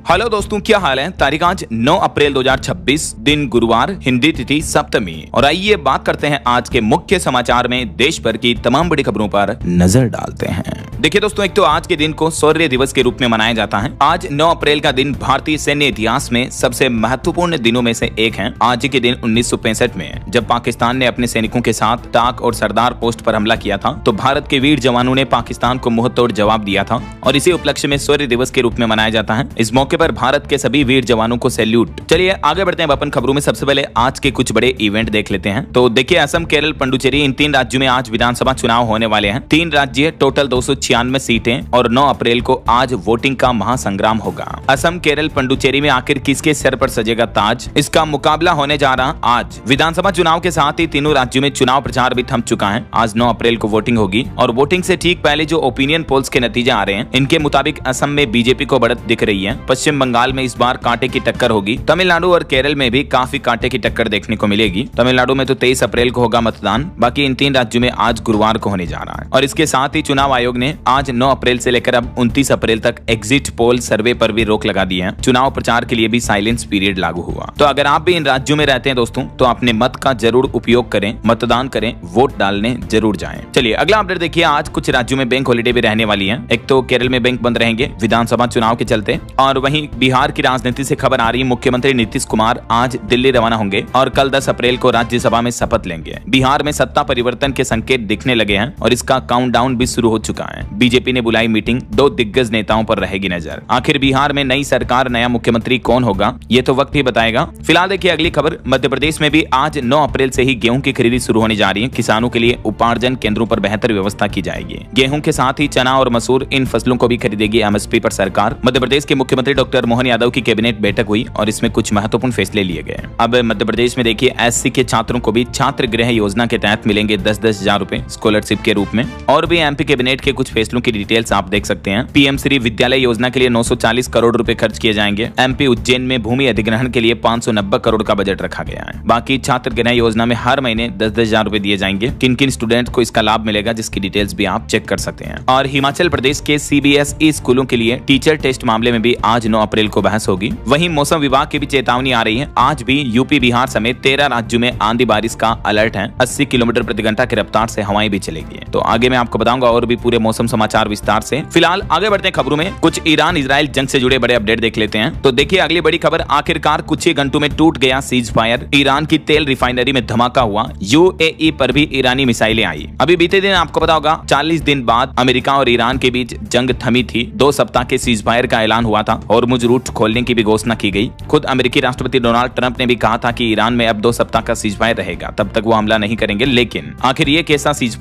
Hello दोस्तों, क्या हाल है। तारीख आज 9 अप्रैल 2026, दिन गुरुवार, हिंदी तिथि सप्तमी। और आइए बात करते हैं आज के मुख्य समाचार में देश भर की तमाम बड़ी खबरों पर नजर डालते हैं। देखिए दोस्तों, एक तो आज के दिन को शौर्य दिवस के रूप में मनाया जाता है। आज 9 अप्रैल का दिन भारतीय सैन्य इतिहास में सबसे महत्वपूर्ण दिनों में से एक है। आज के दिन 1965 में जब पाकिस्तान ने अपने सैनिकों के साथ टाक और सरदार पोस्ट पर हमला किया था, तो भारत के वीर जवानों ने पाकिस्तान को मुंहतोड़ जवाब दिया था और इसी उपलक्ष्य में शौर्य दिवस के रूप में मनाया जाता है। इस मौके पर भारत के सभी वीर जवानों को सैल्यूट। चलिए आगे बढ़ते हैं अपन खबरों में। सबसे पहले आज के कुछ बड़े इवेंट देख लेते हैं। तो देखिए, असम, केरल, पुडुचेरी, इन 3 राज्यों में आज विधानसभा चुनाव होने वाले हैं। 3 राज्य, टोटल 296 सीटें और 9 अप्रैल को आज वोटिंग का महासंग्राम होगा। असम, केरल, पुडुचेरी में आखिर किसके सर पर सजेगा ताज, इसका मुकाबला होने जा रहा आज। विधानसभा चुनाव के साथ ही तीनों राज्यों में चुनाव प्रचार भी थम चुका है। आज 9 अप्रैल को वोटिंग होगी और वोटिंग से ठीक पहले जो ओपिनियन पोल्स के नतीजे आ रहे हैं, इनके मुताबिक असम में बीजेपी को बढ़त दिख रही है। पश्चिम बंगाल में इस बार कांटे की टक्कर होगी। तमिलनाडु और केरल में भी काफी कांटे की टक्कर देखने को मिलेगी। तमिलनाडु में तो 23 अप्रैल को होगा मतदान। बाकी इन 3 राज्यों में आज गुरुवार को होने जा रहा है। और इसके साथ ही चुनाव आयोग ने आज 9 अप्रैल से लेकर अब 29 अप्रैल तक एग्जिट पोल सर्वे पर भी रोक लगा दी है। चुनाव प्रचार के लिए भी साइलेंस पीरियड लागू हुआ। तो अगर आप भी इन राज्यों में रहते हैं दोस्तों, तो अपने मत का जरूर उपयोग करें, मतदान करें, वोट डालने जरूर जाएं। चलिए अगला अपडेट देखिए। आज कुछ राज्यों में बैंक हॉलिडे भी रहने वाली है। एक तो केरल में बैंक बंद रहेंगे विधानसभा चुनाव के चलते, और वहीं बिहार की राजनीति से खबर आ रही है। मुख्यमंत्री नीतीश कुमार आज दिल्ली रवाना होंगे और कल 10 अप्रैल को राज्यसभा में शपथ लेंगे। बिहार में सत्ता परिवर्तन के संकेत दिखने लगे हैं और इसका काउंटडाउन भी शुरू हो चुका है। बीजेपी ने बुलाई मीटिंग, 2 दिग्गज नेताओं पर रहेगी नजर। आखिर बिहार में नई सरकार, नया मुख्यमंत्री कौन होगा, ये तो वक्त ही बताएगा। फिलहाल देखिए अगली खबर। मध्य प्रदेश में भी आज 9 अप्रैल से ही गेहूं की खरीदी शुरू होने जा रही है। किसानों के लिए उपार्जन केंद्रों पर बेहतर व्यवस्था की जाएगी। गेहूं के साथ ही चना और मसूर, इन फसलों को भी खरीदेगी एमएसपी पर सरकार। मध्य प्रदेश के मुख्यमंत्री डॉक्टर मोहन यादव की कैबिनेट बैठक हुई और इसमें कुछ महत्वपूर्ण फैसले लिए गए। अब मध्य प्रदेश में देखिए, एससी के छात्रों को भी छात्र गृह योजना के तहत मिलेंगे 10-10 हजार रुपए स्कॉलरशिप के रूप में। और भी एमपी कैबिनेट के कुछ फैसलों की डिटेल्स आप देख सकते हैं। पीएम श्री विद्यालय योजना के लिए 940 करोड़ रुपए खर्च किए जाएंगे। एमपी उज्जैन में भूमि अधिग्रहण के लिए 590 करोड़ का बजट रखा गया है। बाकी छात्र गृह योजना में हर महीने 10-10 हजार रुपए दिए जाएंगे। किन किन स्टूडेंट को इसका लाभ मिलेगा, जिसकी डिटेल्स भी आप चेक कर सकते हैं। और हिमाचल प्रदेश के सीबीएसई स्कूलों के लिए टीचर टेस्ट मामले में भी आज 9 अप्रैल को बहस होगी। वहीं मौसम विभाग की भी चेतावनी आ रही है। आज भी यूपी, बिहार समेत 13 राज्यों में आंधी बारिश का अलर्ट है। 80 किलोमीटर प्रति घंटा की रफ्तार से हवाएं भी चलेगी। तो आगे मैं आपको बताऊंगा और भी पूरे मौसम समाचार विस्तार से। फिलहाल आगे बढ़ते हैं खबरों में। कुछ ईरान इजराइल जंग से जुड़े बड़े अपडेट देख लेते हैं। तो देखिए अगली बड़ी खबर। आखिरकार कुछ ही घंटों में टूट गया सीज फायर। ईरान की तेल रिफाइनरी में धमाका हुआ। यूएई पर भी ईरानी मिसाइलें आई। अभी बीते दिन आपको पता होगा 40 दिन बाद अमेरिका और ईरान के बीच जंग थमी थी। 2 सप्ताह के सीज फायर का ऐलान हुआ था और मुझ रूट खोलने की भी घोषणा की गई। खुद अमेरिकी राष्ट्रपति डोनाल्ड ट्रंप ने भी कहा था कि ईरान में अब 2 सप्ताह का सीज फायर रहेगा, तब तक वो हमला नहीं करेंगे। लेकिन आखिर ये कैसा सीज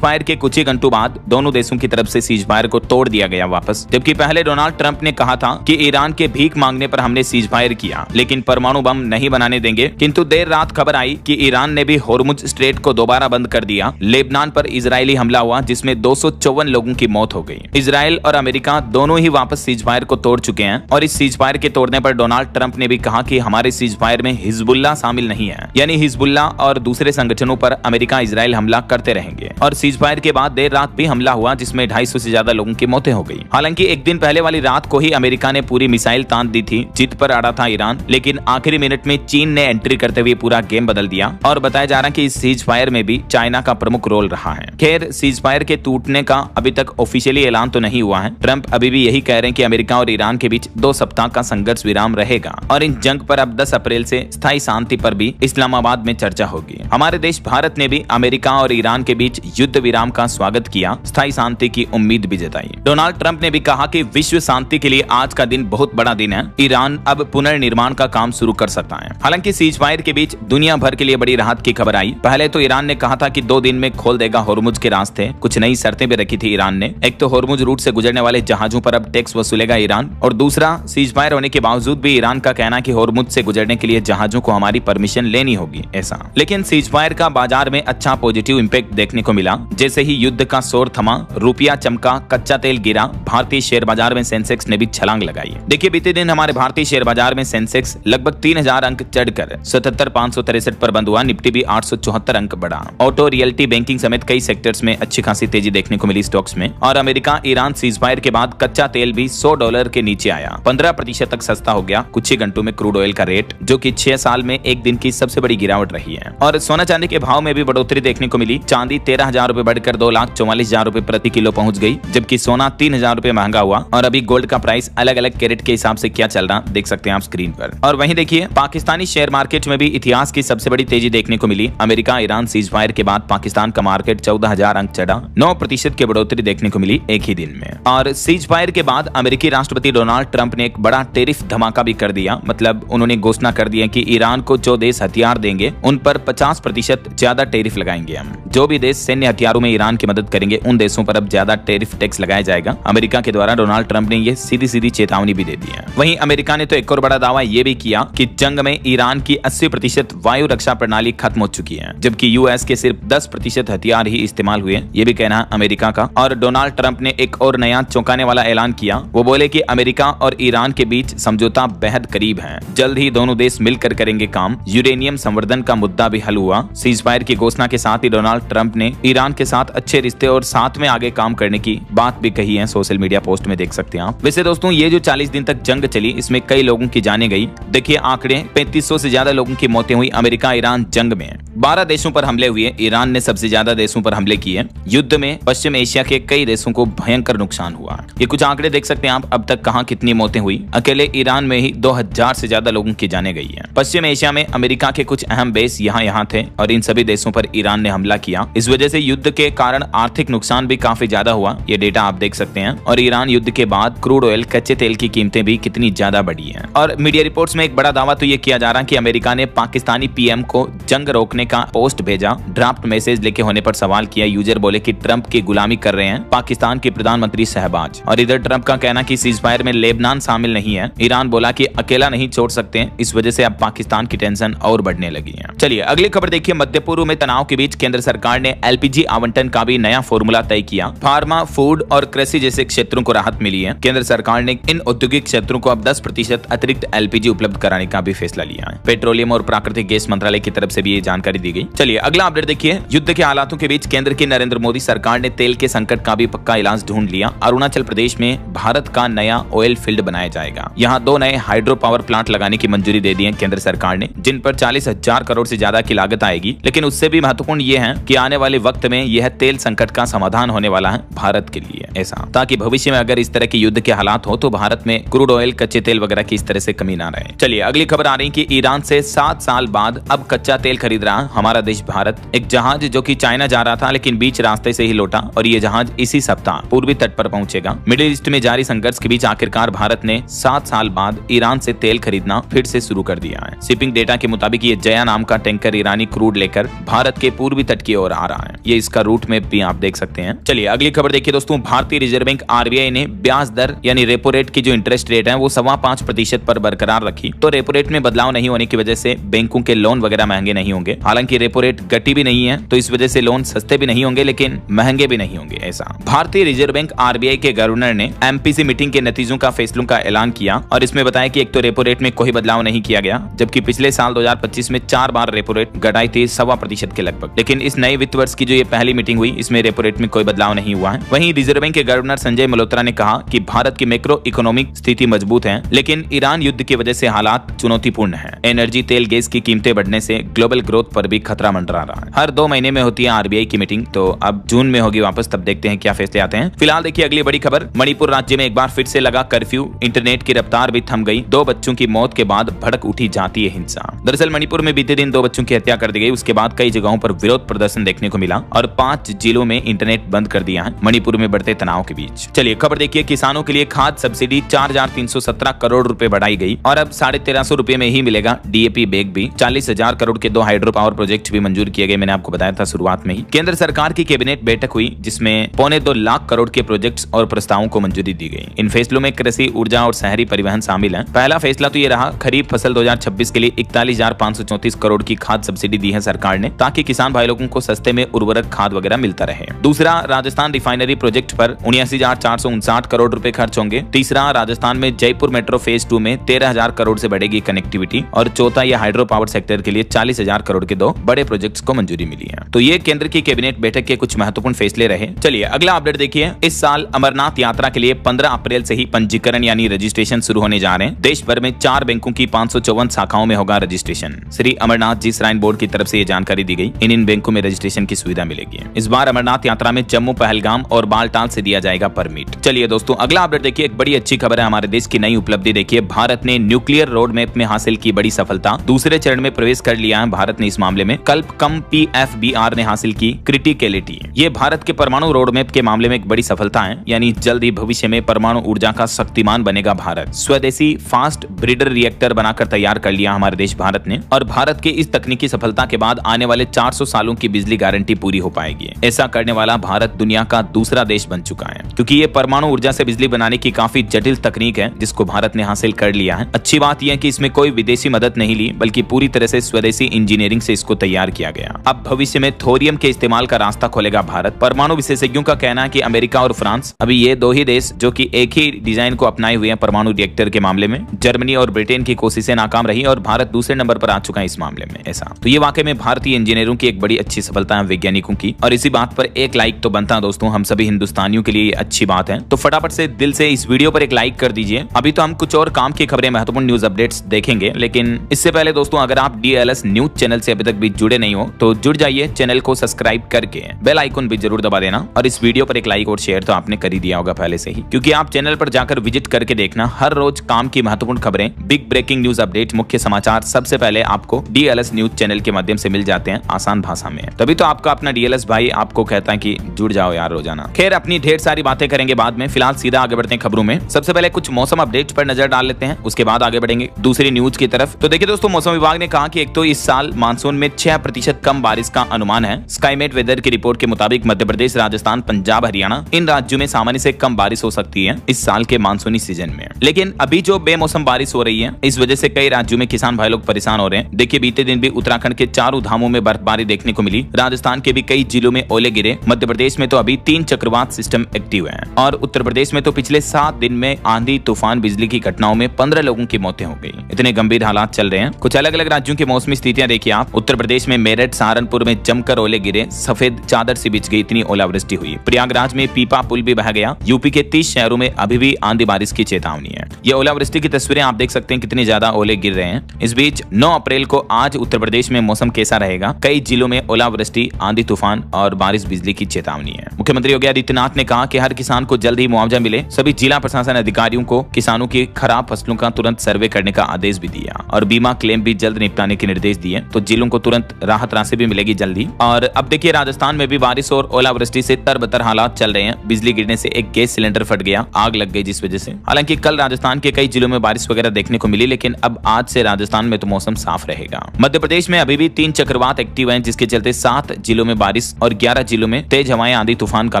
फायर के कुछ ही घंटों बाद दोनों देशों की तरफ से सीज फायर को तोड़ दिया गया वापस। जबकि पहले डोनाल्ड ट्रंप ने कहा था कि ईरान के भीख मांगने पर हमने सीज फायर किया, लेकिन परमाणु बम नहीं बनाने देंगे। किंतु देर रात खबर आई कि ईरान ने भी होर्मुज स्ट्रेट को दोबारा बंद कर दिया। लेबनान पर इजरायली हमला हुआ जिसमें 254 लोगों की मौत हो गई। इजराइल और अमेरिका दोनों ही वापस सीज फायर को तोड़ चुके हैं और इस सीज फायर के तोड़ने पर डोनाल्ड ट्रंप ने भी कहा कि हमारे सीज फायर में हिजबुल्लाह शामिल नहीं है, यानी हिजबुल्लाह और दूसरे संगठनों पर अमेरिका इजराइल हमला करते रहेंगे। और सीज फायर के बाद देर रात भी हमला हुआ जिसमें 250 से ज्यादा लोगों की मौतें हो गई। हालांकि एक दिन पहले वाली रात को ही अमेरिका ने पूरी मिसाइल तान दी थी। जिद पर अड़ा था ईरान, लेकिन आखिरी मिनट में चीन ने एंट्री करते हुए पूरा गेम बदल दिया। और बताया जा रहा है कि इस सीज फायर में भी चाइना का प्रमुख रोल रहा है। खैर, सीज फायर के टूटने का अभी तक ऑफिशियली ऐलान तो नहीं हुआ है। ट्रंप अभी भी यही कह रहे हैं कि अमेरिका और ईरान के बीच 2 सप्ताह का संघर्ष विराम रहेगा और इन जंग पर अब 10 अप्रैल से स्थायी शांति पर भी इस्लामाबाद में चर्चा होगी। हमारे देश भारत ने भी अमेरिका और ईरान के बीच युद्ध विराम का स्वागत किया, स्थायी शांति की उम्मीद भी जताई। डोनाल्ड ट्रंप ने भी कहा कि विश्व शांति के लिए आज का दिन बहुत बड़ा दिन है। ईरान अब पुनर्निर्माण का काम शुरू कर सकता है। हालांकि सीज फायर के बीच दुनिया भर के लिए बड़ी राहत की खबर आई। पहले तो ईरान ने कहा था कि 2 दिन में खोल देगा होर्मुज के रास्ते। कुछ नई शर्तें भी रखी थी ईरान ने। एक तो होर्मुज रूट से गुजरने वाले जहाजों पर अब टैक्स वसूलेगा ईरान, और दूसरा सीज फायर होने के बावजूद भी ईरान का कहना कि होर्मुज से गुजरने के लिए जहाजों को हमारी परमिशन लेनी होगी ऐसा। लेकिन सीज फायर का बाजार में अच्छा पॉजिटिव इंपैक्ट देखने को मिला। जैसे ही युद्ध का शोर थमा, रुपया चमका, कच्चा तेल गिरा, भारतीय शेयर बाजार में सेंसेक्स ने भी छलांग लगाई। देखिए बीते दिन हमारे भारतीय शेयर बाजार में सेंसेक्स लगभग 3000 अंक चढ़कर 77,563 पर बंद हुआ। निफ्टी भी 874 अंक बढ़ा। ऑटो, रियल्टी, बैंकिंग समेत कई सेक्टर्स में अच्छी खासी तेजी देखने को मिली स्टॉक्स में। और अमेरिका ईरान सीज फायर के बाद कच्चा तेल भी $100 के नीचे नीचे आया, 15% तक सस्ता हो गया कुछ ही घंटों में क्रूड ऑयल का रेट, जो कि 6 साल में एक दिन की सबसे बड़ी गिरावट रही है। और सोना चांदी के भाव में भी बढ़ोतरी देखने को मिली। चांदी 13,000 रुपए बढ़कर 2,44,000 रुपए प्रति किलो पहुंच गई, जबकि सोना 3,000 रुपए महंगा हुआ। और अभी गोल्ड का प्राइस अलग अलग कैरेट के हिसाब से क्या चल रहा देख सकते हैं आप स्क्रीन पर। और वहीं देखिए पाकिस्तानी शेयर मार्केट में भी इतिहास की सबसे बड़ी तेजी देखने को मिली। अमेरिका ईरान सीज फायर के बाद पाकिस्तान का मार्केट 14,000 अंक चढ़ा, 9% की बढ़ोतरी देखने को मिली एक ही दिन में। और सीज फायर के बाद अमेरिकी राष्ट्रपति डोनाल्ड ट्रंप ने एक बड़ा टेरिफ धमाका भी कर दिया। मतलब उन्होंने घोषणा कर दिया कि ईरान को जो देश हथियार देंगे उन पर 50% ज्यादा टेरिफ लगाएंगे हम। जो भी देश सैन्य हथियारों में ईरान की मदद करेंगे उन देशों पर अब ज्यादा टेरिफ टैक्स लगाया जाएगा। अमेरिका के द्वारा डोनाल्ड ट्रंप ने ये सीधी सीधी चेतावनी भी दे दी है। वहीं अमेरिका ने तो एक और बड़ा दावा ये भी किया कि जंग में ईरान की 80% वायु रक्षा प्रणाली खत्म हो चुकी है, जबकि यूएस के सिर्फ 10% हथियार ही इस्तेमाल हुए। ये भी कहना है अमेरिका का। और डोनाल्ड ट्रंप ने एक और नया चौंकाने वाला ऐलान किया। वो बोले कि अमेरिका और ईरान के बीच समझौता बेहद करीब है, जल्द ही दोनों देश मिलकर करेंगे काम। यूरेनियम संवर्धन का मुद्दा भी हल हुआ। सीज फायर की घोषणा के साथ ही डोनाल्ड ट्रंप ने ईरान के साथ अच्छे रिश्ते और साथ में आगे काम करने की बात भी कही है। सोशल मीडिया पोस्ट में देख सकते हैं आप। वैसे दोस्तों ये जो 40 दिन तक जंग चली इसमें कई लोगों की जाने गई। देखिए आंकड़े 3500 से ज्यादा लोगों की मौतें हुई अमेरिका ईरान जंग में। 12 देशों पर हमले हुए। ईरान ने सबसे ज्यादा देशों पर हमले किए। युद्ध में पश्चिम एशिया के कई देशों को भयंकर नुकसान हुआ। ये कुछ आंकड़े देख सकते हैं आप। अब तक कहां कितनी मौतें हुई। अकेले ईरान में ही 2000 से ज्यादा लोगों की जाने गई है। पश्चिम एशिया में अमेरिका के कुछ अहम बेस यहाँ थे और इन सभी देशों पर ईरान ने हमला किया। इस वजह से युद्ध के कारण आर्थिक नुकसान भी काफी ज्यादा हुआ। ये डेटा आप देख सकते हैं। और ईरान युद्ध के बाद क्रूड ऑयल कच्चे तेल की कीमतें भी कितनी ज्यादा बढ़ी हैं। और मीडिया रिपोर्ट्स में एक बड़ा दावा तो ये किया जा रहा है कि अमेरिका ने पाकिस्तानी पीएम को जंग रोकने का पोस्ट भेजा। ड्राफ्ट मैसेज लेके होने पर सवाल किया। यूजर बोले कि ट्रंप की गुलामी कर रहे हैं पाकिस्तान के प्रधानमंत्री शहबाज। और इधर ट्रंप का कहना कि सीज फायर में लेबनान शामिल नहीं है। ईरान बोला कि अकेला नहीं छोड़ सकते, इस वजह से अब पाकिस्तान की टेंशन और बढ़ने लगी है। चलिए अगली खबर देखिए। मध्य पूर्व में तनाव के बीच केंद्र सरकार ने एलपीजी आवंटन का भी नया फॉर्मूला तय किया। फार्मा, फूड और कृषि जैसे क्षेत्रों को राहत मिली है। केंद्र सरकार ने इन औद्योगिक क्षेत्रों को अब 10% अतिरिक्त एलपीजी उपलब्ध कराने का भी फैसला लिया है। पेट्रोलियम और प्राकृतिक गैस मंत्रालय की तरफ से भी ये जानकारी दी गई। चलिए अगला अपडेट देखिए। युद्ध के हालातों के बीच केंद्र की नरेंद्र मोदी सरकार ने तेल के संकट का भी पक्का इलाज ढूंढ लिया। अरुणाचल प्रदेश में भारत का नया ऑयल फील्ड बनाया जाएगा। यहाँ 2 नए हाइड्रो पावर प्लांट लगाने की मंजूरी दे दी है केंद्र सरकार ने, जिन पर 40,000 करोड़ से ज्यादा की लागत आएगी। लेकिन उससे भी महत्वपूर्ण ये है कि आने वाले वक्त में यह तेल संकट का समाधान होने वाला है भारत के लिए, ऐसा ताकि भविष्य में अगर इस तरह के युद्ध के हालात हो तो भारत में क्रूड ऑयल, कच्चे तेल वगैरह की इस तरह से कमी ना रहे। चलिए अगली खबर आ रही कि ईरान से 7 साल बाद अब कच्चा तेल खरीद रहा हमारा देश भारत। एक जहाज जो कि चाइना जा रहा था लेकिन बीच रास्ते से ही लौटा और ये जहाज इसी सप्ताह पूर्वी तट पर पहुंचेगा। मिडिल ईस्ट में जारी संघर्ष के बीच आखिरकार भारत ने 7 साल बाद ईरान से तेल खरीदना फिर से शुरू कर दिया है। शिपिंग डेटा के मुताबिक ये जया नाम का टैंकर ईरानी क्रूड लेकर भारत के पूर्वी तट की ओर आ रहा है। ये इसका रूट में भी आप देख सकते हैं। चलिए अगली खबर देखिए दोस्तों। भारतीय रिजर्व बैंक आरबीआई ने ब्याज दर यानी रेपो रेट की जो इंटरेस्ट रेट है वो 5.25% पर बरकरार रखी। तो रेपो रेट में बदलाव नहीं होने की वजह से बैंकों के लोन वगैरह महंगे नहीं होंगे। हालांकि रेपो रेट घटी भी नहीं है तो इस वजह से लोन सस्ते भी नहीं होंगे लेकिन महंगे भी नहीं होंगे, ऐसा भारतीय रिजर्व बैंक आरबीआई के गवर्नर ने एमपीसी मीटिंग के नतीजों का फैसलों का ऐलान किया और इसमें बताया कि एक तो रेपो रेट में कोई बदलाव नहीं किया गया, जबकि पिछले साल 2025 में 4 बार रेपो रेट घटाई थी 1.25% के लगभग। लेकिन इस नए वित्त वर्ष की जो ये पहली मीटिंग हुई इसमें रेपो रेट में कोई बदलाव नहीं हुआ है। वहीं रिजर्व बैंक के गवर्नर संजय मल्होत्रा ने कहा कि भारत की मैक्रो इकोनॉमिक स्थिति मजबूत है, लेकिन ईरान युद्ध की वजह से हालात चुनौतीपूर्ण है। एनर्जी, तेल, गैस की कीमतें बढ़ने से ग्लोबल ग्रोथ पर भी खतरा मंडरा रहा है। हर 2 महीने में होती है आरबीआई की मीटिंग, तो अब जून में होगी वापस, तब देखते हैं क्या फैसले आते हैं। फिलहाल देखिए अगली बड़ी खबर। मणिपुर राज्य में एक बार फिर से लगा कर्फ्यू। इंटरनेट की रफ्तार भी थम गई। 2 बच्चों की मौत के बाद भड़क उठी जातीय हिंसा। दरअसल मणिपुर में बीते दिन 2 बच्चों की हत्या कर दी गई। उसके बाद कई जगहों पर विरोध प्रदर्शन देखने को मिला और 5 जिलों में इंटरनेट बंद कर दिया है मणिपुर में बढ़ते तनाव के बीच। चलिए खबर देखिए। किसानों के लिए खाद्य सब्सिडी 4,317 करोड़ रुपए बढ़ाई गई और अब 1,350 रुपए में ही मिलेगा डीएपी बैग भी। 40,000 करोड़ के 2 हाइड्रो पावर प्रोजेक्ट भी मंजूर किए गए। मैंने आपको बताया था शुरुआत में ही। केंद्र सरकार की कैबिनेट बैठक हुई जिसमें 2.25 लाख करोड़ के प्रोजेक्ट्स और प्रस्तावों को मंजूरी दी गई। इन फैसलों में कृषि, ऊर्जा और शहरी परिवहन शामिल है। पहला फैसला तो ये रहा, खरीफ फसल 2026 के लिए 41,534 करोड़ की खाद सब्सिडी दी है सरकार ने, ताकि किसान भाई लोगों को सस्ते में उर्वरक खाद वगैरह मिलता रहे। दूसरा, राजस्थान रिफाइनरी प्रोजेक्ट पर 79,459 करोड़ रुपए खर्च होंगे। तीसरा, राजस्थान में जयपुर मेट्रो फेज 2 में 13,000 करोड़ से बढ़ेगी कनेक्टिविटी। और चौथा, यह हाइड्रो पावर सेक्टर के लिए 40,000 करोड़ के 2 बड़े प्रोजेक्ट्स को मंजूरी मिली है। तो ये केंद्र की कैबिनेट बैठक के कुछ महत्वपूर्ण फैसले रहे। चलिए अगला अपडेट देखिए। इस साल अमरनाथ यात्रा के लिए 15 अप्रैल से ही पंजीकरण पंजीकरण यानी रजिस्ट्रेशन शुरू होने जा रहे हैं। देश भर में 4 बैंकों की 554 शाखाओं में होगा registration. Shri Amarnath ji shrine board की तरफ से ये जानकारी दी गई। इन बैंकों में रजिस्ट्रेशन की सुविधा मिलेगी। इस बार अमरनाथ यात्रा में जम्मू, पहलगाम और बालटाल से दिया जाएगा परमिट। चलिए दोस्तों, अगला अपडेट देखिए। एक बड़ी अच्छी खबर है, हमारे देश की नई उपलब्धि देखिए। भारत ने न्यूक्लियर रोड मैप में हासिल की बड़ी सफलता। दूसरे चरण में प्रवेश कर लिया है भारत ने इस मामले में। कल कम PFBR ने हासिल की क्रिटिकलिटी। ये भारत के परमाणु रोड मैप के मामले में एक बड़ी सफलता है, यानी जल्द ही भविष्य में परमाणु ऊर्जा का शक्तिमान बनेगा भारत। स्वदेशी फास्ट ब्रीडर रिएक्टर बनाकर तैयार कर लिया हमारे देश भारत ने, और भारत के इस तकनीकी सफलता के बाद आने वाले 400 सालों की बिजली गारंटी पूरी हो पाएगी। ऐसा करने वाला भारत दुनिया का दूसरा देश बन चुका है, क्योंकि ये परमाणु ऊर्जा से बिजली बनाने की काफी जटिल तकनीक है जिसको भारत ने हासिल कर लिया है। अच्छी बात यह है कि इसमें कोई विदेशी मदद नहीं ली, बल्कि पूरी तरह से स्वदेशी इंजीनियरिंग से इसको तैयार किया गया। अब भविष्य में थोरियम के इस्तेमाल का रास्ता खोलेगा भारत। परमाणु विशेषज्ञों का कहना है कि अमेरिका और फ्रांस अभी ये 2 ही देश जो कि एक ही डिजाइन को अपनाए हुए हैं परमाणु रिएक्टर के मामले में। जर्मनी और ब्रिटेन की कोशिशें नाकाम रही और भारत दूसरे नंबर पर आ चुका है इस मामले में। ऐसा तो ये वाकई में भारतीय इंजीनियरों की एक बड़ी अच्छी सफलता है, वैज्ञानिकों की। और इसी बात पर एक लाइक तो बनता है दोस्तों, हम सभी हिंदुस्तानियों के लिए ये अच्छी बात है। तो फटाफट से दिल से इस वीडियो पर एक लाइक कर दीजिए। अभी तो हम कुछ और काम की खबरें, महत्वपूर्ण न्यूज अपडेट्स देखेंगे, लेकिन इससे पहले दोस्तों अगर आप DLS न्यूज चैनल से अभी तक भी जुड़े नहीं हो तो जुड़ जाइए। चैनल को सब्सक्राइब करके बेल आइकन भी जरूर दबा देना, और इस वीडियो पर एक लाइक और शेयर तो आपने कर ही दिया होगा पहले से ही, क्योंकि आप चैनल पर जाकर विजिट करके देखना। हर रोज काम की महत्वपूर्ण खबरें, बिग ब्रेकिंग न्यूज अपडेट, मुख्य समाचार सबसे पहले आपको DLS न्यूज चैनल के माध्यम से मिल जाते हैं आसान भाषा में। तभी तो आपका अपना DLS भाई आपको कहता है कि जुड़ जाओ यार रोजाना। खैर, अपनी ढेर सारी बातें करेंगे बाद में, फिलहाल सीधा आगे बढ़ते हैं खबरों में। सबसे पहले कुछ मौसम अपडेट पर नजर डाल लेते हैं, उसके बाद आगे बढ़ेंगे दूसरी न्यूज की तरफ। तो देखिए दोस्तों, मौसम विभाग ने कहा कि एक तो इस साल मानसून में 6% कम बारिश का अनुमान है। स्काईमेट वेदर की रिपोर्ट के मुताबिक मध्य प्रदेश, राजस्थान, पंजाब, हरियाणा इन राज्यों में सामान्य से कम बारिश हो सकती है इस साल के मानसूनी सीजन में। लेकिन अभी जो बेमौसम बारिश हो रही है, इस वजह से कई राज्यों में किसान भाई लोग परेशान हो रहे हैं। देखिए, बीते दिन भी उत्तराखंड के चारों धामों में बर्फबारी देखने को मिली। राजस्थान के भी कई जिलों में ओले गिरे। मध्य प्रदेश में तो अभी 3 चक्रवात सिस्टम एक्टिव है, और उत्तर प्रदेश में तो पिछले 7 दिन में आंधी, तूफान, बिजली की घटनाओं में 15 लोगों की मौतें हो गई। इतने गंभीर हालात चल रहे हैं। कुछ अलग अलग राज्यों की मौसमी स्थितियां देखिए आप। उत्तर प्रदेश में मेरठ, सहारनपुर में जमकर ओले गिरे, सफेद चादर से बिछ गई, इतनी ओलावृष्टि हुई। प्रयागराज में पीपा पुल भी बह गया। यूपी के 30 शहरों में अभी भी आंधी बारिश की चेतावनी है। ये ओलावृष्टि की तस्वीरें आप देख सकते हैं, कितनी ज्यादा ओले गिर रहे हैं। इस बीच 9 अप्रैल को आज उत्तर प्रदेश में मौसम कैसा रहेगा? कई जिलों में ओलावृष्टि, आंधी, तूफान और बारिश, बिजली की चेतावनी है। मुख्यमंत्री योगी आदित्यनाथ ने कहा कि हर किसान को जल्द ही मुआवजा मिले। सभी जिला प्रशासन अधिकारियों को किसानों की खराब फसलों का तुरंत सर्वे करने का आदेश भी दिया, और बीमा क्लेम भी जल्द निपटाने के निर्देश दिए, तो जिलों को तुरंत राहत राशि भी मिलेगी जल्दी। और अब देखिए, राजस्थान में भी बारिश और ओलावृष्टि से तरबतर हालात चल रहे हैं। बिजली गिरने से एक गैस सिलेंडर फट गया, आग लग गई जिस वजह से। हालांकि कल राजस्थान के कई जिलों में बारिश वगैरह देखने को मिली, लेकिन अब आज से राजस्थान में तो मौसम साफ रहेगा। मध्य प्रदेश में अभी भी 3 चक्रवात एक्टिव हैं, जिसके चलते 7 जिलों में बारिश और 11 जिलों में तेज हवाएं, आंधी, तूफान का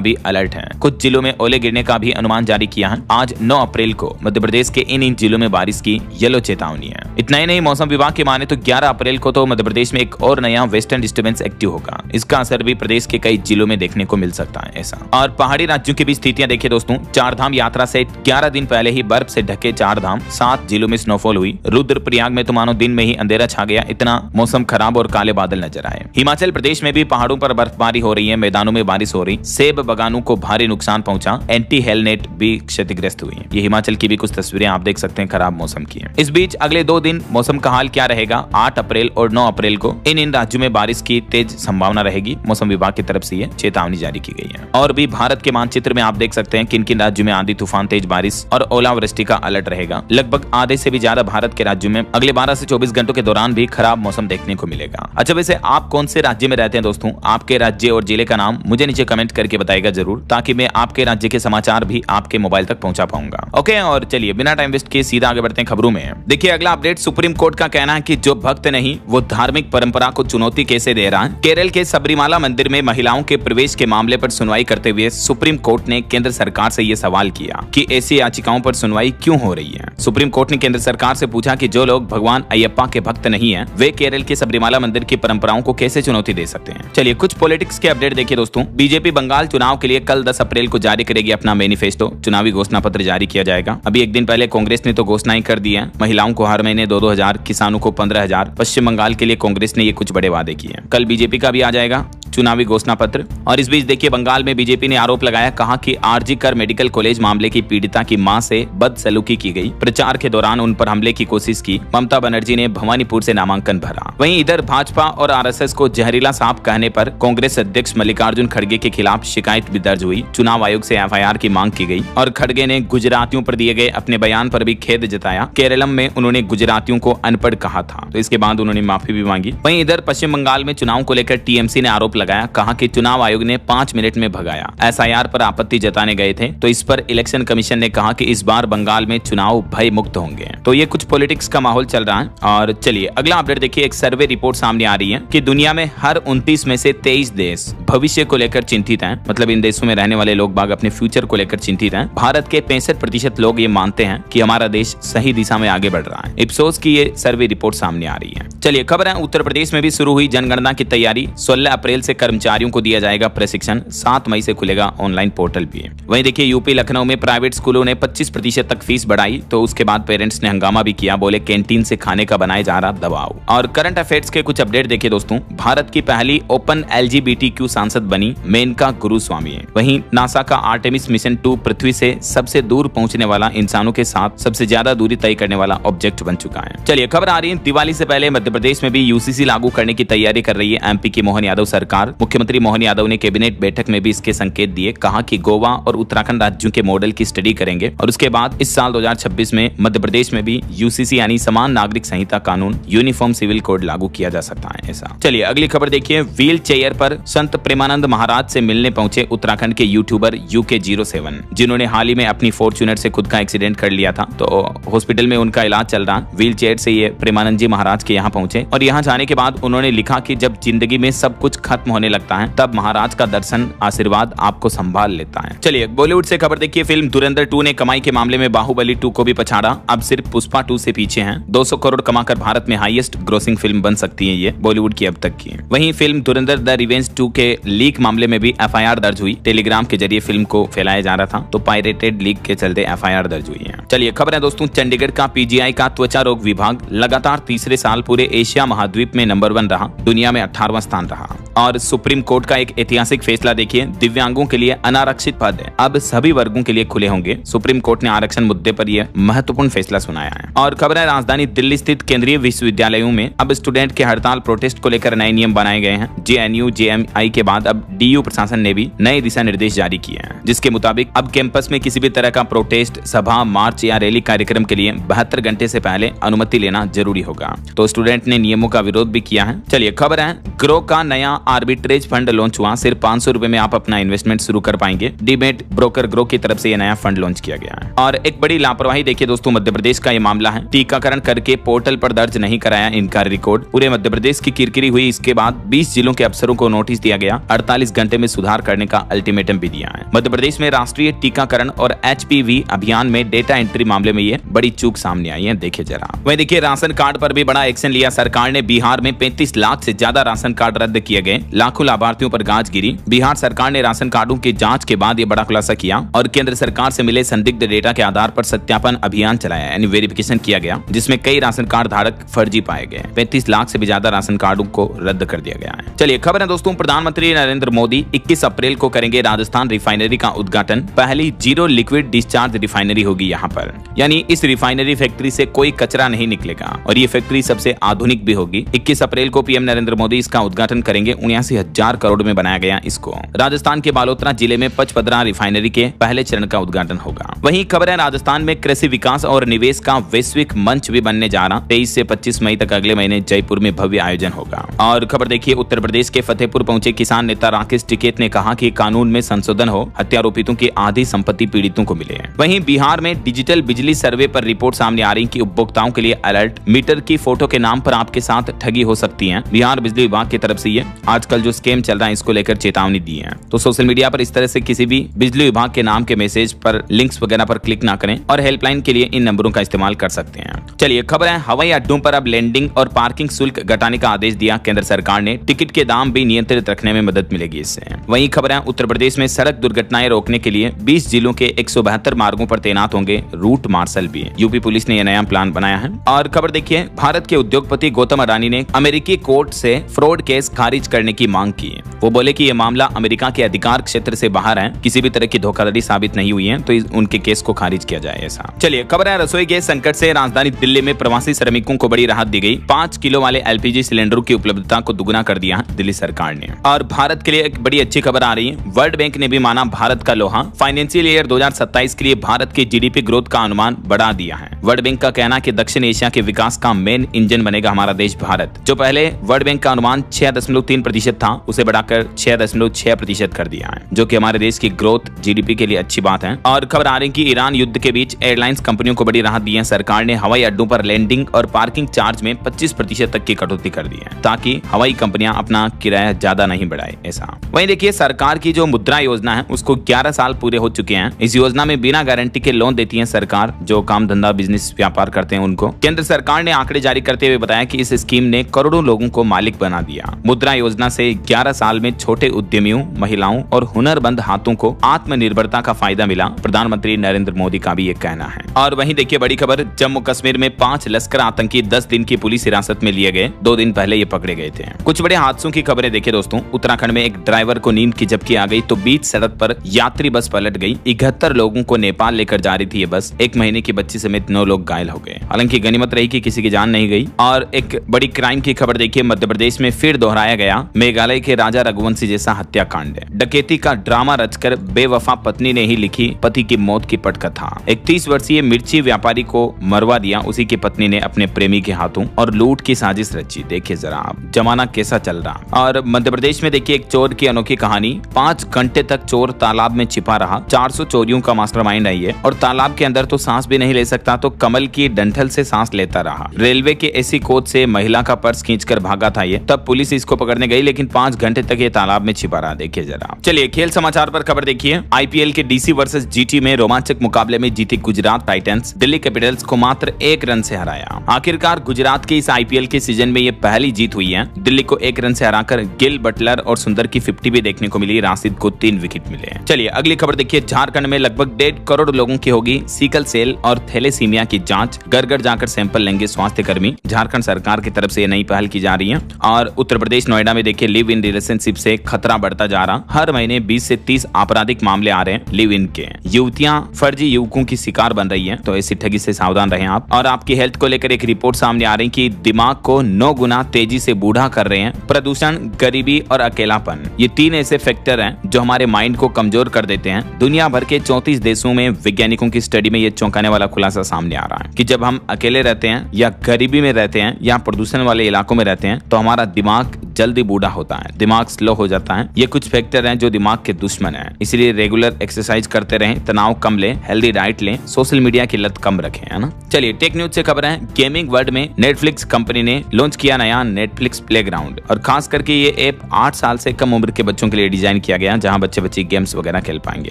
भी अलर्ट है। कुछ जिलों में ओले गिरने का भी अनुमान जारी किया है। आज 9 अप्रैल को मध्य प्रदेश के इन जिलों में बारिश की येलो चेतावनी है। इतना ही नहीं, मौसम विभाग की माने तो 11 अप्रैल को तो मध्य प्रदेश में एक और नया वेस्टर्न डिस्टर्बेंस एक्टिव होगा। इसका असर भी प्रदेश के कई जिलों में देखने को मिल सकता है ऐसा। और पहाड़ी राज्यों की भी स्थितियां देखिए दोस्तों। 4 धाम यात्रा से 11 दिन पहले ही बर्फ से ढके 4 धाम, 7 जिलों में स्नोफॉल हुई। रुद्रप्रयाग में तो मानो दिन में ही अंधेरा छा गया, इतना मौसम खराब और काले बादल नजर आए। हिमाचल प्रदेश में भी पहाड़ों पर बर्फबारी हो रही है, मैदानों में बारिश हो रही। सेब बागानों को भारी नुकसान पहुंचा, एंटी हेल नेट भी क्षतिग्रस्त हुई। ये हिमाचल की भी कुछ तस्वीरें आप देख सकते हैं खराब मौसम की। इस बीच अगले 2 दिन मौसम का हाल क्या रहेगा? 8 अप्रैल और 9 अप्रैल को इन राज्यों में बारिश की तेज संभावना रहेगी। मौसम विभाग की तरफ से ये चेतावनी जारी की गई है। और भी भारत के मानचित्र में आप देख सकते हैं किन किन राज्यों में आंधी, तूफान, तेज बारिश और ओलावृष्टि का अलर्ट रहेगा। लगभग आधे से भी ज्यादा भारत के राज्यों में अगले 12 से 24 घंटों के दौरान भी खराब मौसम देखने को मिलेगा। अच्छा, वैसे आप कौन से राज्य में रहते हैं दोस्तों? आपके राज्य और जिले का नाम मुझे नीचे कमेंट करके बताएगा जरूर, ताकि मैं आपके राज्य के समाचार भी आपके मोबाइल तक पहुंचा पाऊंगा। ओके, और चलिए बिना टाइम वेस्ट किए सीधा आगे बढ़ते हैं खबरों में। देखिए, अगला अपडेट सुप्रीम कोर्ट का कहना है कि जो भक्त नहीं वो धार्मिक परंपरा को चुनौती कैसे दे रहा है। केरल के सबरीमाला मंदिर में महिलाओं के प्रवेश के मामले पर सुनवाई करते हुए सुप्रीम कोर्ट ने केंद्र सरकार से यह सवाल किया कि ऐसी याचिकाओं पर सुनवाई क्यों हो रही है। सुप्रीम कोर्ट ने केंद्र सरकार से पूछा कि जो लोग भगवान अयप्पा के भक्त नहीं है, वे केरल के सबरीमाला मंदिर की परंपराओं को कैसे चुनौती दे सकते हैं। चलिए कुछ पॉलिटिक्स के अपडेट देखिए दोस्तों। बीजेपी बंगाल चुनाव के लिए कल 10 अप्रैल को जारी करेगी अपना मैनिफेस्टो। चुनावी घोषणा पत्र जारी किया जाएगा। अभी एक दिन पहले कांग्रेस ने तो घोषणाएं कर दी है। महिलाओं को हर महीने 2-2 हजार, किसानों को 15,000। पश्चिम बंगाल के लिए कांग्रेस ने ये कुछ बड़े वादे किए। कल बीजेपी का भी आ जाएगा। चुनावी घोषणा पत्र। और इस बीच देखिए बंगाल में बीजेपी ने आरोप लगाया, कहा कि आरजी कर मेडिकल कॉलेज मामले की पीड़िता की मां से बदसलूकी की गई। प्रचार के दौरान उन पर हमले की कोशिश की। ममता बनर्जी ने भवानीपुर से नामांकन भरा। वहीं इधर भाजपा और आरएसएस को जहरीला सांप कहने पर कांग्रेस अध्यक्ष मल्लिकार्जुन खड़गे के खिलाफ शिकायत भी दर्ज हुई। चुनाव आयोग से एफआईआर की मांग की गई और खड़गे ने गुजरातियों पर दिए गए अपने बयान पर भी खेद जताया। केरलम में उन्होंने गुजरातियों को अनपढ़ कहा था, तो इसके बाद उन्होंने माफी भी मांगी। वहीं इधर पश्चिम बंगाल में चुनाव को लेकर टीएमसी ने आरोप लगाया, कहा कि चुनाव आयोग ने 5 मिनट में भगाया। एसआईआर पर आपत्ति जताने गए थे, तो इस पर इलेक्शन कमीशन ने कहा कि इस बार बंगाल में चुनाव भय मुक्त होंगे। तो ये कुछ पॉलिटिक्स का माहौल चल रहा है। और चलिए अगला अपडेट देखिए, एक सर्वे रिपोर्ट सामने आ रही है कि दुनिया में हर 29 में से 23 देश भविष्य को लेकर चिंतित हैं। मतलब इन देशों में रहने वाले लोग बाग अपने फ्यूचर को लेकर चिंतित हैं। भारत के 65% लोग ये मानते हैं कि हमारा देश सही दिशा में आगे बढ़ रहा है। इप्सोस की ये सर्वे रिपोर्ट सामने आ रही है। चलिए खबर है, उत्तर प्रदेश में भी शुरू हुई जनगणना की तैयारी। 16 अप्रैल से कर्मचारियों को दिया जाएगा प्रशिक्षण। 7 मई से खुलेगा ऑनलाइन पोर्टल भी। वहीं देखिए यूपी लखनऊ में प्राइवेट स्कूलों ने 25% तक फीस बढ़ाई, तो उसके बाद पेरेंट्स ने हंगामा भी किया, बोले कैंटीन से खाने का बनाया जा रहा दबाव। और करंट अफेयर्स के कुछ अपडेट देखिए दोस्तों, भारत की पहली ओपन एलजीबीटीक्यू सांसद बनी मेनका गुरुस्वामी। वहीं नासा का आर्टेमिस मिशन 2 पृथ्वी से सबसे दूर पहुंचने वाला, इंसानों के साथ सबसे ज्यादा दूरी तय करने वाला ऑब्जेक्ट बन चुका है। चलिए खबर आ रही है, दिवाली से पहले मध्य प्रदेश में भी यूसीसी लागू करने की तैयारी कर रही है एमपी की मोहन यादव सरकार। मुख्यमंत्री मोहन यादव ने कैबिनेट बैठक में भी इसके संकेत दिए, कहा कि गोवा और उत्तराखंड राज्यों के मॉडल की स्टडी करेंगे और उसके बाद इस साल 2026 में मध्य प्रदेश में भी यूसीसी यानी समान नागरिक संहिता कानून, यूनिफॉर्म सिविल कोड लागू किया जा सकता है ऐसा। चलिए अगली खबर देखिए, व्हील चेयर पर संत प्रेमानंद महाराज से मिलने पहुंचे उत्तराखंड के यूट्यूबर UK07, जिन्होंने हाल ही में अपनी फॉर्च्यूनर से खुद का एक्सीडेंट कर लिया था। तो हॉस्पिटल में उनका इलाज चल रहा। व्हील चेयर से ये प्रेमानंद जी महाराज के यहाँ पहुंचे और यहाँ जाने के बाद उन्होंने लिखा कि जब जिंदगी में सब कुछ खत्म होने लगता है तब महाराज का दर्शन आशीर्वाद आपको संभाल लेता है। चलिए बॉलीवुड से खबर देखिए, फिल्म धुरंधर 2 ने कमाई के मामले में बाहुबली 2 को भी पछाड़ा। अब सिर्फ पुष्पा 2 से पीछे हैं। 200 करोड़ कमाकर भारत में हाईएस्ट ग्रोसिंग फिल्म बन सकती है ये बॉलीवुड की अब तक की। वहीं फिल्म धुरंधर द रिवेंज 2 के लीक मामले में भी एफआईआर दर्ज हुई। टेलीग्राम के जरिए फिल्म को फैलाया जा रहा था, तो पायरेटेड लीक के चलते एफआईआर दर्ज हुई है। चलिए खबर है दोस्तों, चंडीगढ़ का पीजीआई का त्वचा रोग विभाग लगातार तीसरे साल पूरे एशिया महाद्वीप में नंबर 1 रहा, दुनिया में 18वां स्थान रहा। और सुप्रीम कोर्ट का एक ऐतिहासिक फैसला देखिए, दिव्यांगों के लिए अनारक्षित पद अब सभी वर्गों के लिए खुले होंगे। सुप्रीम कोर्ट ने आरक्षण मुद्दे पर यह महत्वपूर्ण फैसला सुनाया है। और खबर है, राजधानी दिल्ली स्थित केंद्रीय विश्वविद्यालयों में अब स्टूडेंट के हड़ताल प्रोटेस्ट को लेकर नए नियम बनाए गए हैं। JNU JMI के बाद अब DU प्रशासन ने भी नए दिशा निर्देश जारी किए हैं, जिसके मुताबिक अब कैंपस में किसी भी तरह का प्रोटेस्ट, सभा, मार्च या रैली कार्यक्रम के लिए 72 घंटे से पहले अनुमति लेना जरूरी होगा। तो स्टूडेंट ने नियमों का विरोध भी किया है। चलिए खबर है, ग्रो का नया आर्बिट्रेज फंड लॉन्च हुआ। सिर्फ 500 रुपए में आप अपना इन्वेस्टमेंट शुरू कर पाएंगे। डीमेट ब्रोकर ग्रो की तरफ से यह नया फंड लॉन्च किया गया है। और एक बड़ी लापरवाही देखिए दोस्तों, मध्य प्रदेश का यह मामला है। टीकाकरण करके पोर्टल पर दर्ज नहीं कराया इनका रिकॉर्ड। पूरे मध्य प्रदेश की किरकिरी हुई। इसके बाद 20 जिलों के अफसरों को नोटिस दिया गया। 48 घंटे में सुधार करने का अल्टीमेटम भी दिया है। मध्य प्रदेश में राष्ट्रीय टीकाकरण और HPV अभियान में डेटा एंट्री मामले में ये बड़ी चूक सामने आई है। देखिए जरा। वहीं देखिए राशन कार्ड पर भी बड़ा एक्शन लिया सरकार ने। बिहार में 35 लाख से ज्यादा राशन कार्ड रद्द किए गए। लाखों लाभार्थियों पर गाज गिरी। बिहार सरकार ने राशन कार्डों की जांच के बाद ये बड़ा खुलासा किया और केंद्र सरकार से मिले संदिग्ध डेटा के आधार पर सत्यापन अभियान चलाया, यानी वेरिफिकेशन किया गया, जिसमें कई राशन कार्ड धारक फर्जी पाए गए। 35 लाख से भी ज्यादा राशन कार्डों को रद्द कर दिया गया है। चलिए खबर है दोस्तों, प्रधानमंत्री नरेंद्र मोदी 21 अप्रैल को करेंगे राजस्थान रिफाइनरी का उद्घाटन। पहली जीरो लिक्विड डिस्चार्ज रिफाइनरी होगी यहाँ पर, यानी इस रिफाइनरी फैक्ट्री से कोई कचरा नहीं निकलेगा और ये फैक्ट्री सबसे आधुनिक भी होगी। 21 अप्रैल को पीएम नरेंद्र मोदी इसका उद्घाटन करेंगे। 79,000 करोड़ में बनाया गया इसको। राजस्थान के बालोतरा जिले में पचपदरा रिफाइनरी के पहले चरण का उद्घाटन होगा। वहीं खबर है, राजस्थान में कृषि विकास और निवेश का वैश्विक मंच भी बनने जा रहा। 23 से 25 मई तक अगले महीने जयपुर में भव्य आयोजन होगा। और खबर देखिए, उत्तर प्रदेश के फतेहपुर पहुंचे किसान नेता राकेश टिकैत ने कहा कि कानून में संशोधन हो, हत्यारोपितों की आधी संपत्ति पीड़ितों को मिले। वहीं बिहार में डिजिटल बिजली सर्वे पर रिपोर्ट सामने आ रही कि उपभोक्ताओं के लिए अलर्ट। मीटर की फोटो के नाम पर आपके साथ ठगी हो सकती है। बिहार बिजली विभाग की तरफ से ये आजकल जो स्कैम चल रहा है इसको लेकर चेतावनी दी है। तो सोशल मीडिया पर इस तरह से किसी भी बिजली विभाग के नाम के मैसेज पर, लिंक्स वगैरह पर क्लिक ना करें और हेल्पलाइन के लिए इन नंबरों का इस्तेमाल कर सकते हैं। चलिए खबर है, हवाई अड्डों पर अब लैंडिंग और पार्किंग शुल्क घटाने का आदेश दिया केंद्र सरकार ने। टिकट के दाम भी नियंत्रित रखने में मदद मिलेगी इससे। वहीं खबर है, उत्तर प्रदेश में सड़क दुर्घटनाएं रोकने के लिए 20 जिलों के 172 मार्गों पर तैनात होंगे रूट मार्शल भी। यूपी पुलिस ने यह नया प्लान बनाया है। और खबर देखिए, भारत के उद्योगपति गौतम अडानी ने अमेरिकी कोर्ट से फ्रॉड केस खारिज करने की मांग की। वो बोले कि ये मामला अमेरिका के अधिकार क्षेत्र से बाहर है, किसी भी तरह की धोखाधड़ी साबित नहीं हुई है, तो उनके केस को खारिज किया जाए ऐसा। चलिए खबर है रसोई गैस संकट से राजधानी दिल्ली में प्रवासी श्रमिकों को बड़ी राहत दी गई। 5 किलो वाले एलपीजी सिलेंडरों की उपलब्धता को दुगुना कर दिया दिल्ली सरकार ने। और भारत के लिए एक बड़ी अच्छी खबर आ रही है, वर्ल्ड बैंक ने भी माना भारत का लोहा। फाइनेंशियल ईयर 2027 के लिए भारत की जीडीपी ग्रोथ का अनुमान बढ़ा दिया है। वर्ल्ड बैंक का कहना है कि दक्षिण एशिया के विकास का मेन इंजन बनेगा हमारा देश भारत। जो पहले वर्ल्ड बैंक का अनुमान 6.3% था, उसे बढ़ाकर 6.6% कर दिया है, जो कि हमारे देश की ग्रोथ जीडीपी के लिए अच्छी बात है। और खबर आ रही है कि ईरान युद्ध के बीच एयरलाइंस कंपनियों को बड़ी राहत दी है। सरकार ने हवाई अड्डों पर लैंडिंग और पार्किंग चार्ज में 25% तक की कटौती कर दी है, ताकि हवाई कंपनियां अपना किराया ज्यादा नहीं बढ़ाए ऐसा। वहीं देखिए सरकार की जो मुद्रा योजना है उसको 11 साल पूरे हो चुके हैं। इस योजना में बिना गारंटी के लोन देती है सरकार, जो काम धंधा बिजनेस व्यापार करते हैं उनको। केंद्र सरकार ने आंकड़े जारी करते हुए बताया कि इस स्कीम ने करोड़ों लोगों को मालिक बना दिया। मुद्रा योजना से 11 साल में छोटे उद्यमियों, महिलाओं और हुनरमंद हाथों को आत्मनिर्भरता का फायदा मिला। प्रधानमंत्री नरेंद्र मोदी का भी ये कहना है। और वहीं देखिए बड़ी खबर, जम्मू कश्मीर में 5 लश्कर आतंकी 10 दिन की पुलिस हिरासत में लिए गए। 2 दिन पहले ये पकड़े गए थे। कुछ बड़े हादसों की खबरें देखिए दोस्तों। उत्तराखंड में एक ड्राइवर को नींद की झपकी आ गई तो बीच सड़क पर यात्री बस पलट गई। 71 लोगों को नेपाल लेकर जा रही थी ये बस। 1 महीने की बच्ची समेत 9 लोग घायल हो गए। हालांकि गनीमत रही कि किसी की जान नहीं गई। और एक बड़ी क्राइम की खबर देखिए, मध्य प्रदेश में फिर दोहराया गया मेघालय के राजा रघुवंशी जैसा हत्याकांड। डकैती का ड्रामा रचकर बेवफा पत्नी ने ही लिखी पति की मौत की पटकथा। 31 वर्षीय मिर्ची व्यापारी को मरवा दिया उसी की पत्नी ने अपने प्रेमी के हाथों, और लूट की साजिश रची। देखिए जरा आप जमाना कैसा चल रहा। और मध्य प्रदेश में देखिए एक चोर की अनोखी कहानी। 5 घंटे तक चोर तालाब में छिपा रहा। 400 चोरियों का मास्टरमाइंड है ये। और तालाब के अंदर तो सांस भी नहीं ले सकता, तो कमल की डंठल से सांस लेता रहा। रेलवे के एसी कोच से महिला का पर्स खींचकर भागा था ये। तब पुलिस इसको पकड़ने गई, लेकिन 5 घंटे तक ये तालाब में छिपा रहा। देखिए जरा। चलिए खेल समाचार पर खबर देखिए। आईपीएल के डीसी वर्सेस जीटी में रोमांचक मुकाबले में जीती गुजरात टाइटंस। दिल्ली कैपिटल्स को मात्र 1 रन से हराया। आखिरकार गुजरात के इस आईपीएल के सीजन में ये पहली जीत हुई है। दिल्ली को 1 रन से हराकर गिल, बटलर और सुंदर की 50 भी देखने को मिली। राशिद को 3 विकेट मिले। चलिए अगली खबर देखिए। झारखंड में लगभग 1.5 करोड़ लोगों की होगी सिकल सेल और थैलेसीमिया की जांच। घर घर जाकर सैंपल लेंगे स्वास्थ्य कर्मी। झारखंड सरकार की तरफ से नई पहल की जा रही है। और उत्तर प्रदेश नोएडा में देखिए लिव इन रिलेशनशिप से खतरा बढ़ता जा रहा। हर महीने 20 से 30 आपराधिक मामले आ रहे हैं लिव इन के। युवतियां फर्जी युवकों की शिकार बन रही हैं, तो ऐसी ठगी से सावधान रहें आप। और आपकी हेल्थ को लेकर एक रिपोर्ट सामने आ रही कि दिमाग को 9 गुना तेजी से बूढ़ा कर रहे हैं प्रदूषण, गरीबी और अकेलापन। ये 3 ऐसे फैक्टर हैं जो हमारे माइंड को कमजोर कर देते हैं। दुनिया भर के 34 देशों में वैज्ञानिकों की स्टडी में ये चौंकाने वाला खुलासा सामने आ रहा है कि जब हम अकेले रहते हैं या गरीबी में रहते हैं या प्रदूषण वाले इलाकों में रहते हैं, तो हमारा दिमाग जल्दी बूढ़ा होता है, दिमाग स्लो हो जाता है। ये कुछ फैक्टर हैं जो दिमाग के दुश्मन हैं। इसलिए रेगुलर एक्सरसाइज करते रहें, तनाव कम लें, हेल्दी डाइट लें, सोशल मीडिया की लत कम रखें, है ना। चलिए टेक न्यूज से खबर है। गेमिंग वर्ल्ड में नेटफ्लिक्स कंपनी ने लॉन्च किया नया नेटफ्लिक्स प्लेग्राउंड। और खास करके ये ऐप 8 साल से कम उम्र के बच्चों के लिए डिजाइन किया गया, जहां बच्चे गेम्स वगैरह खेल पाएंगे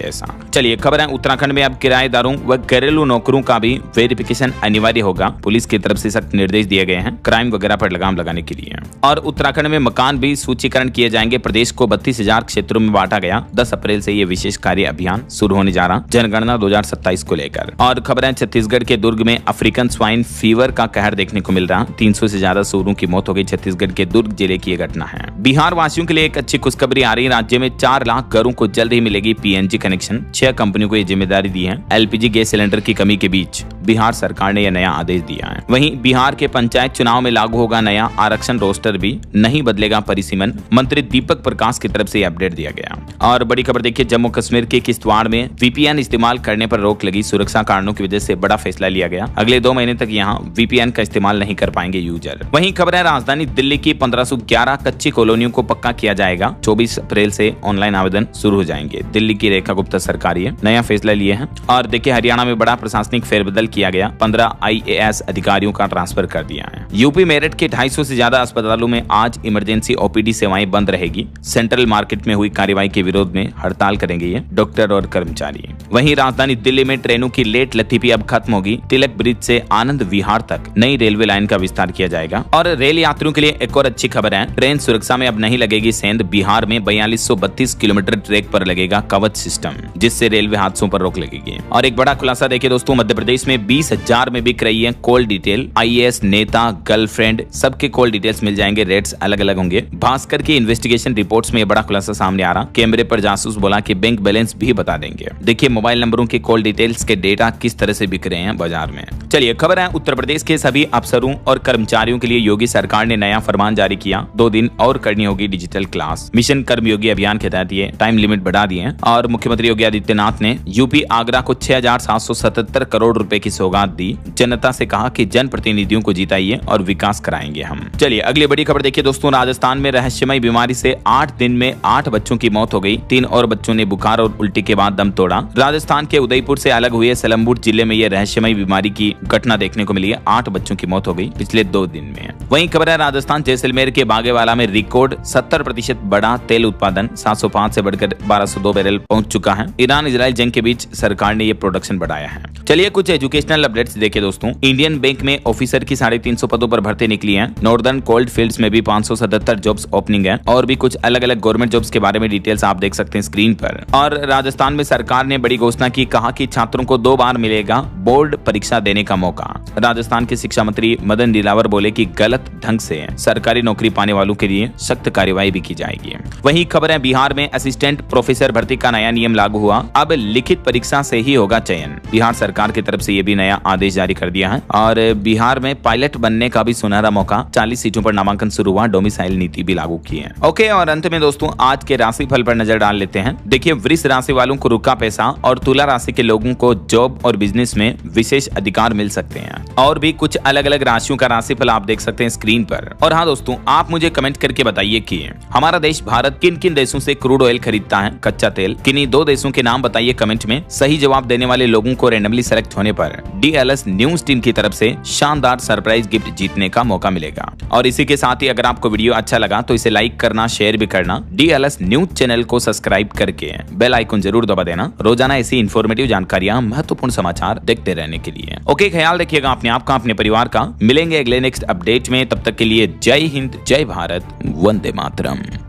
ऐसा। चलिए खबर है उत्तराखंड में अब किराएदारों व घरेलू नौकरों का भी वेरिफिकेशन अनिवार्य होगा। पुलिस की तरफ से सख्त निर्देश दिए गए हैं क्राइम वगैरह पर लगाम लगाने के लिए। और उत्तराखंड में मकान भी सूचीकरण किए जाएंगे। प्रदेश को 32,000 क्षेत्रों में बांटा गया। 10 अप्रैल से ये विशेष कार्य अभियान शुरू होने जा रहा, जनगणना 2027 को लेकर। और खबर है छत्तीसगढ़ के दुर्ग में अफ्रीकन स्वाइन फीवर का कहर देखने को मिल रहा। 300 से ज्यादा सूरों की मौत हो गई। छत्तीसगढ़ के दुर्ग जिले की यह घटना है। बिहार वासियों के लिए एक अच्छी खुशखबरी आ रही है। राज्य में 4 लाख घरों को जल्द ही मिलेगी पीएनजी कनेक्शन। 6 कंपनियों को ये जिम्मेदारी दी है। एलपीजी गैस सिलेंडर की कमी के बीच बिहार सरकार ने यह नया आदेश दिया है। वहीं बिहार के पंचायत चुनाव में लागू होगा नया आरक्षण रोस्टर, भी नहीं बदलेगा परिसीमन। मंत्री दीपक प्रकाश की तरफ से अपडेट दिया गया। और बड़ी खबर देखिए, जम्मू कश्मीर के किश्तवाड़ में वीपीएन इस्तेमाल करने पर रोक लगी। सुरक्षा कारणों की वजह से बड़ा फैसला लिया गया। अगले 2 महीने तक यहाँ वीपीएन का इस्तेमाल नहीं कर पाएंगे यूजर। वहीं खबर है राजधानी दिल्ली की 1511 कच्ची कॉलोनियों को पक्का किया जाएगा। 24 अप्रैल से ऑनलाइन आवेदन शुरू हो जाएंगे। दिल्ली की रेखा गुप्ता सरकार ये नया फैसला लिए हैं। और देखिए हरियाणा में बड़ा प्रशासनिक फेरबदल किया गया। 15 IAS अधिकारियों का ट्रांसफर कर दिया है। यूपी मेरठ के 250 से ज्यादा अस्पतालों में आज इमरजेंसी ओपीडी सेवाएं बंद रहेगी। सेंट्रल मार्केट में हुई कार्रवाई के विरोध में हड़ताल करेंगे ये डॉक्टर और कर्मचारी। वहीं राजधानी दिल्ली में ट्रेनों की लेट लतीफी अब खत्म होगी। तिलक ब्रिज से आनंद विहार तक नई रेलवे लाइन का विस्तार किया जाएगा। और रेल यात्रियों के लिए एक और अच्छी खबर है। ट्रेन सुरक्षा में अब नहीं लगेगी सेंध। बिहार में 4232 किलोमीटर ट्रैक पर लगेगा कवच सिस्टम, जिससे रेलवे हादसों पर रोक लगेगी। और एक बड़ा खुलासा देखिए दोस्तों, मध्य प्रदेश में 20,000 में बिक रही है कॉल डिटेल। IAS नेता, गर्लफ्रेंड, सबके कॉल डिटेल्स मिल जाएंगे, रेट्स अलग अलग होंगे। भास्कर की इन्वेस्टिगेशन रिपोर्ट्स में बड़ा खुलासा सामने आ रहा, कैमरे पर जासूस बोला कि बैंक बैलेंस भी बता देंगे। देखिए मोबाइल नंबरों के कॉल डिटेल्स के डेटा किस तरह से बिक रहे हैं बाजार में। चलिए खबर है, उत्तर प्रदेश के सभी अफसरों और कर्मचारियों के लिए योगी सरकार ने नया फरमान जारी किया। 2 दिन और करनी होगी डिजिटल क्लास। मिशन कर्मयोगी अभियान के तहत ये टाइम लिमिट बढ़ा दी है और मुख्यमंत्री योगी आदित्यनाथ ने यूपी आगरा को 6,777 करोड़ रुपए की सौगात दी। जनता से कहा कि जनप्रतिनिधियों को जिताइए और विकास कराएंगे हम। चलिए अगली बड़ी खबर देखिए दोस्तों, राजस्थान में रहस्यमय बीमारी से 8 दिन में 8 बच्चों की मौत हो गई। 3 और बच्चों ने बुखार और उल्टी के बाद दम तोड़ा। राजस्थान के उदयपुर से अलग हुए सलमबुर जिले में यह रहस्यमय बीमारी की घटना देखने को मिली है। 8 बच्चों की मौत हो गई पिछले 2 दिन में। वहीं खबर है, राजस्थान जैसलमेर के बागेवाला में रिकॉर्ड 70% बढ़ा तेल उत्पादन, 705 से बढ़कर 1202 बैरल पहुंच चुका है। ईरान इजराइल जंग के बीच सरकार ने यह प्रोडक्शन बढ़ाया है। चलिए कुछ एजुकेशनल अपडेट्स देखिए दोस्तों। इंडियन बैंक में ऑफिसर की 350 पदों पर भर्ती निकली है। नॉर्दर्न कोल्ड फील्ड्स में भी 577 जॉब्स ओपनिंग है और भी कुछ अलग अलग गवर्नमेंट जॉब्स के बारे में डिटेल्स आप देख सकते हैं स्क्रीन पर। और राजस्थान में सरकार ने बड़ी घोषणा की, कहा कि छात्रों को 2 बार मिलेगा बोर्ड परीक्षा देने का मौका। राजस्थान के शिक्षा मंत्री मदन दिलावर बोले कि गलत ढंग से सरकारी नौकरी पाने वालों के लिए सख्त कार्यवाही भी की जाएगी। वही खबर है, बिहार में असिस्टेंट प्रोफेसर भर्ती का नया नियम लागू हुआ। अब लिखित परीक्षा से ही होगा चयन। बिहार सरकार की तरफ से ये भी नया आदेश जारी कर दिया है और बिहार में पायलट बनने का भी सुनहरा मौका। 40 सीटों पर नामांकन शुरू हुआ। डोमिसाइल नीति भी लागू की है। ओके, और अंत में दोस्तों आज के राशिफल पर नजर डाल लेते हैं। देखिए वृष राशि वालों को रुका पैसा और तुला राशि के लोगों को जॉब और बिजनेस में विशेष अधिकार मिल सकते हैं। और भी कुछ अलग अलग राशियों का राशिफल आप देख सकते हैं स्क्रीन पर। और हाँ दोस्तों, आप मुझे कमेंट करके बताइए कि हमारा देश भारत किन किन देशों से क्रूड ऑयल खरीदता है, कच्चा तेल। किन्हीं 2 देशों के नाम बताइए कमेंट में। सही जवाब देने वाले लोगों को रैंडमली सेलेक्ट होने पर DLS न्यूज टीम की तरफ से शानदार सरप्राइज गिफ्ट जीतने का मौका मिलेगा। और इसी के साथ ही अगर आपको वीडियो अच्छा लगा तो इसे लाइक करना, शेयर भी करना। DLS न्यूज चैनल को सब्सक्राइब करके बेल आइकन जरूर दबा देना, रोजाना ऐसी इंफॉर्मेटिव जानकारियां, महत्वपूर्ण समाचार देखते रहने के लिए। ओके, ख्याल रखिएगा अपने आप का, अपने परिवार का। मिलेंगे अगले नेक्स्ट अपडेट में, तब तक के लिए जय हिंद, जय भारत, वंदे मातरम।